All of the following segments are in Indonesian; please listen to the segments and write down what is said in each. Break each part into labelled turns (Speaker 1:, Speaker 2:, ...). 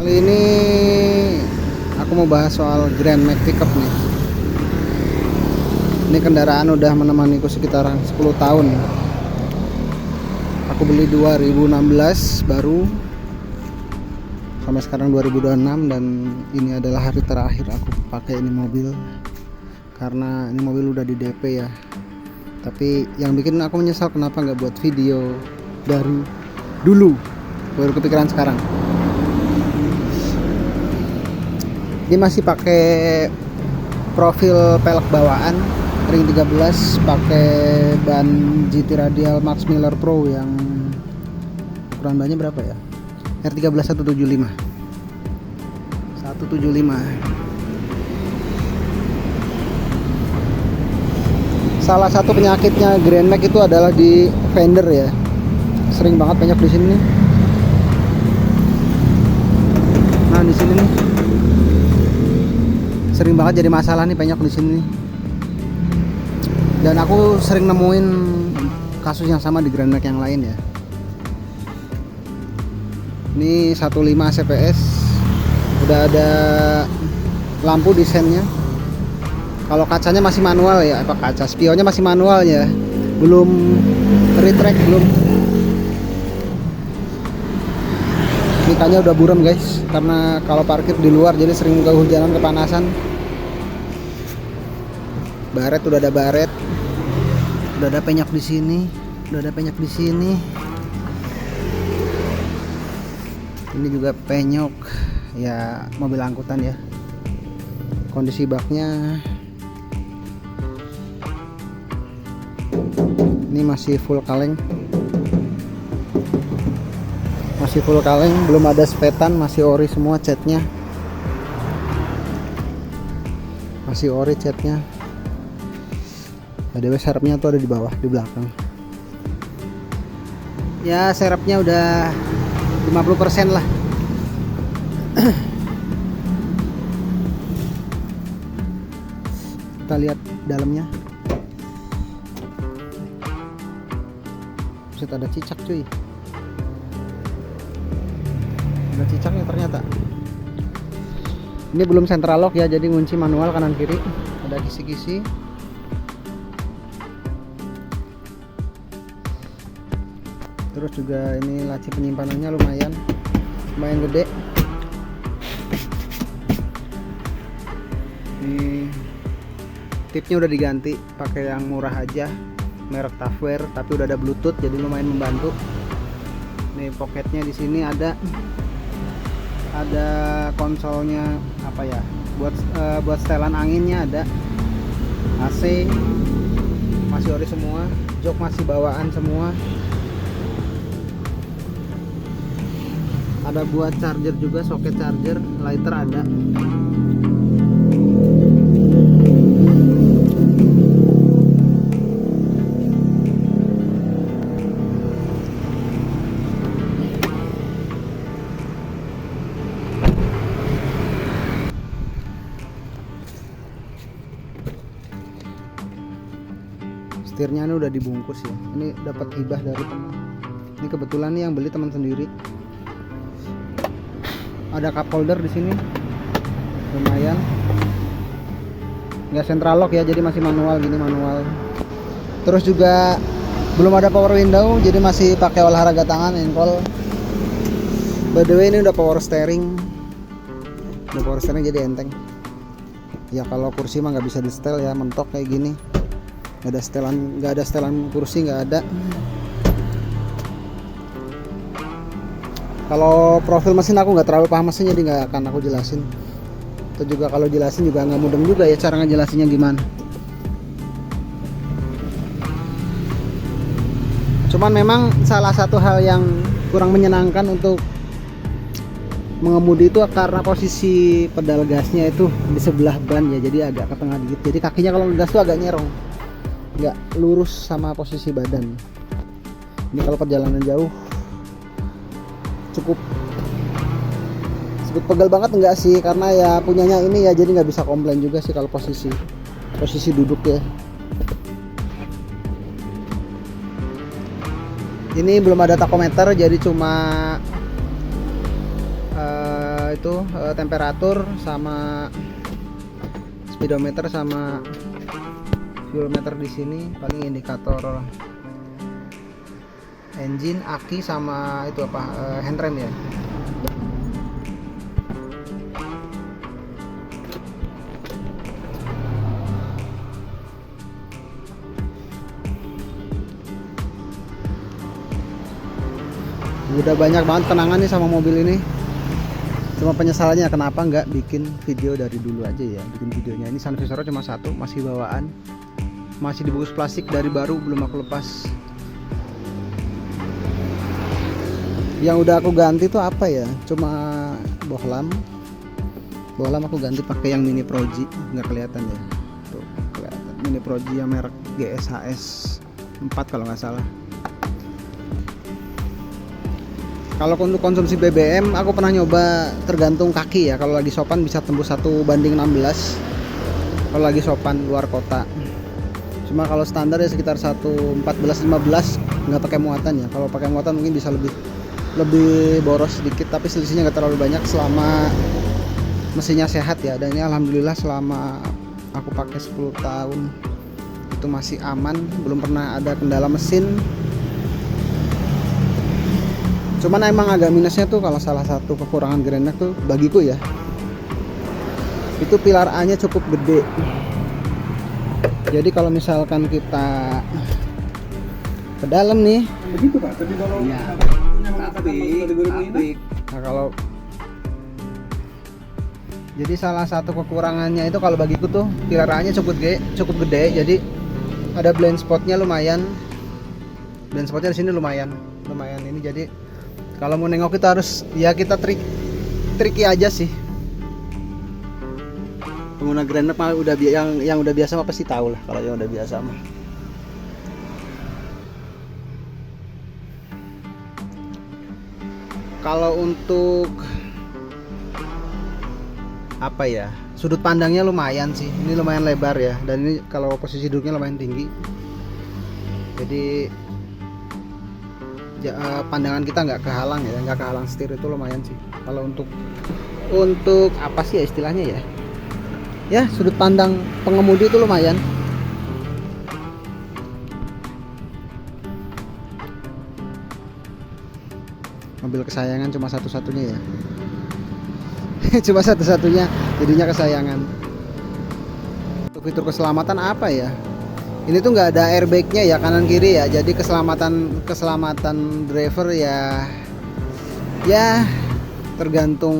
Speaker 1: Kali ini aku mau bahas soal Grand Max pickup nih. Ini kendaraan udah menemaniku sekitar 10 tahun. Aku beli 2016 baru, sampai sekarang 2026, dan ini adalah hari terakhir aku pakai ini mobil. Karena ini mobil udah di DP ya. Tapi yang bikin aku menyesal kenapa nggak buat video dari dulu, baru kepikiran sekarang. Ini masih pakai profil pelek bawaan ring 13, pakai ban GT Radial Max Miller Pro yang ukuran bannya berapa ya? R13 175. Salah satu penyakitnya Grand Max itu adalah di fender ya. Sering banget penyok di sini nih. Nah, di sini nih. Sering banget jadi masalah nih penyok di sini nih. Dan aku sering nemuin kasus yang sama di Grand Max yang lain ya. Ini 15 CPS, udah ada lampu desainnya. Kalau kacanya masih manual ya, apa kaca spionnya masih manual ya, belum retract, belum. Mikanya udah buram guys, karena kalau parkir di luar jadi sering kehujanan, kepanasan. Baret udah ada baret, udah ada penyok di sini, Ini juga penyok ya, mobil angkutan ya. Kondisi baknya ini masih full kaleng, belum ada sepetan, masih ori semua catnya, BTW serepnya tuh ada di bawah, di belakang ya. Serepnya udah 50% lah. Kita lihat dalamnya. Buset, ada cicak cuy, ada cicaknya ternyata. Ini belum central lock ya, jadi ngunci manual kanan kiri. Ada kisi-kisi. Terus juga ini laci penyimpanannya lumayan gede. Ini tipnya udah diganti, pakai yang murah aja, merek Tafware, tapi udah ada Bluetooth jadi lumayan membantu. Nih pocketnya di sini ada konsolnya, apa ya, buat setelan anginnya ada. AC masih ori semua, jok masih bawaan semua. Ada buat charger juga, soket charger, lighter ada. Setirnya ini udah dibungkus ya. Ini dapat hibah dari teman. Ini kebetulan nih yang beli teman sendiri. Ada cup holder di sini, lumayan. Nggak central lock ya, jadi masih manual gini, manual. Terus juga belum ada power window, jadi masih pakai olahraga tangan, engkol. By the way, ini udah power steering. Jadi enteng. Ya kalau kursi mah nggak bisa di setel ya, mentok kayak gini. Nggak ada setelan kursi, nggak ada. Kalau profil mesin aku nggak terlalu paham mesin, jadi nggak akan aku jelasin. Atau juga kalau jelasin juga nggak mudeng juga ya cara ngejelasinnya gimana. Cuman memang salah satu hal yang kurang menyenangkan untuk mengemudi itu karena posisi pedal gasnya itu di sebelah ban ya, jadi agak ke tengah dikit. Jadi kakinya kalau ngegas tuh agak nyerong, nggak lurus sama posisi badan. Ini kalau perjalanan jauh cukup pegel banget enggak sih, karena ya punyanya ini ya, jadi nggak bisa komplain juga sih kalau posisi duduk ya. Ini belum ada tachometer, jadi cuma temperatur sama speedometer sama fuel meter di sini, paling indikator engine, aki sama itu apa handrem ya. Udah banyak banget kenangan nih sama mobil ini. Cuma penyesalannya kenapa nggak bikin video dari dulu aja ya. Bikin videonya ini sun visor cuma satu, masih bawaan, masih dibungkus plastik dari baru, belum aku lepas. Yang udah aku ganti tuh apa ya, cuma bohlam aku ganti pakai yang Mini Proji. Nggak kelihatan ya tuh, kelihatan Mini Proji yang merek GSHS 4 kalau nggak salah. Kalau untuk konsumsi BBM aku pernah nyoba tergantung kaki ya. Kalau lagi sopan bisa tembus 1:16 kalau lagi sopan luar kota. Cuma kalau standar ya sekitar 1:14-15 nggak pakai muatan ya. Kalau pakai muatan mungkin bisa lebih boros sedikit, tapi selisihnya nggak terlalu banyak selama mesinnya sehat ya. Dan ini alhamdulillah selama aku pakai 10 tahun itu masih aman, belum pernah ada kendala mesin. Cuman emang agak minusnya tuh kalau salah satu kekurangan Grand Max tuh bagiku ya, itu pilar A nya cukup gede. Jadi kalau misalkan kita ke dalam nih begitu Pak, tapi kalau nah kalau jadi salah satu kekurangannya itu kalau bagiku tuh pilar A nya cukup gede, jadi ada blind spotnya lumayan. Blind spotnya di sini lumayan ini, jadi kalau mau nengok kita harus ya kita tricky aja sih. Pengguna Grand Max udah yang udah biasa mah pasti tahu lah kalau yang udah biasa mah. Kalau untuk apa ya, sudut pandangnya lumayan sih. Ini lumayan lebar ya, dan ini kalau posisi duduknya lumayan tinggi. Jadi pandangan kita nggak kehalang ya, nggak kehalang setir, itu lumayan sih. Kalau untuk apa sih ya istilahnya ya, ya sudut pandang pengemudi itu lumayan. Mobil kesayangan cuma satu-satunya ya. Cuma satu-satunya jadinya kesayangan. Untuk fitur keselamatan apa ya, ini tuh nggak ada airbagnya ya, kanan kiri ya. Jadi keselamatan driver ya tergantung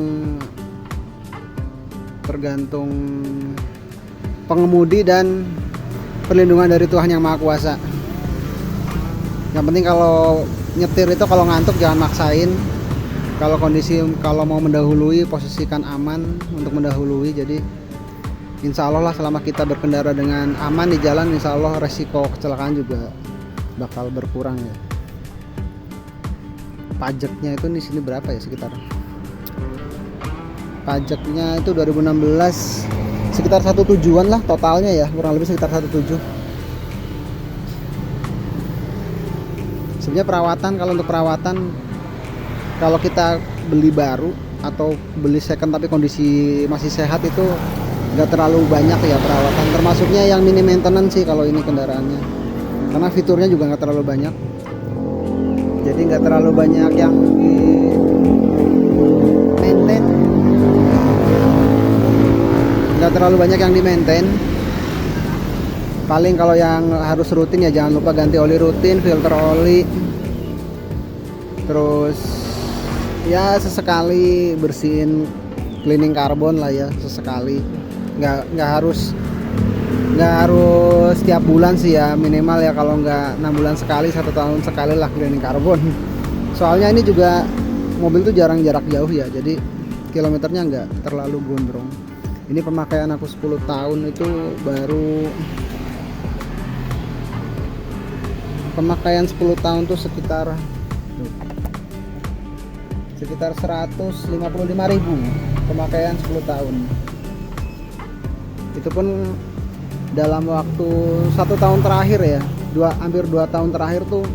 Speaker 1: pengemudi dan perlindungan dari Tuhan Yang Maha Kuasa. Yang penting kalau nyetir itu kalau ngantuk jangan maksain. Kalau mau mendahului posisikan aman untuk mendahului. Jadi insya Allah lah selama kita berkendara dengan aman di jalan, insya Allah resiko kecelakaan juga bakal berkurang ya. Pajaknya itu di sini berapa ya, sekitar pajaknya itu 2016 sekitar 1,7-an lah totalnya ya, kurang lebih sekitar 1,7. Sebenarnya perawatan, kalau untuk perawatan kalau kita beli baru atau beli second tapi kondisi masih sehat itu nggak terlalu banyak ya perawatan, termasuknya yang mini maintenance sih kalau ini kendaraannya, karena fiturnya juga nggak terlalu banyak. Jadi nggak terlalu banyak yang di maintain, nggak terlalu banyak yang di maintain. Paling kalau yang harus rutin ya jangan lupa ganti oli rutin, filter oli, terus ya sesekali bersihin cleaning karbon lah ya, sesekali. Nggak harus setiap bulan sih ya, minimal ya kalau nggak 6 bulan sekali, 1 tahun sekali lah cleaning karbon. Soalnya ini juga mobil tuh jarang jarak jauh ya, jadi kilometernya nggak terlalu gondrong. Ini pemakaian aku 10 tahun itu baru pemakaian 10 tahun tuh sekitar 155.000 pemakaian 10 tahun. Itu pun dalam waktu 1 tahun terakhir ya, hampir 2 tahun terakhir tuh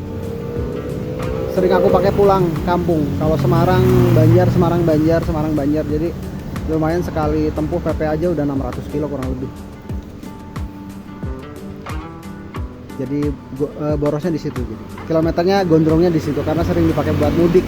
Speaker 1: sering aku pakai pulang kampung. Kalau Semarang Banjar, jadi lumayan sekali tempuh PP aja udah 600 kilo kurang lebih. Jadi borosnya di situ, jadi kilometernya gondrongnya di situ karena sering dipakai buat mudik.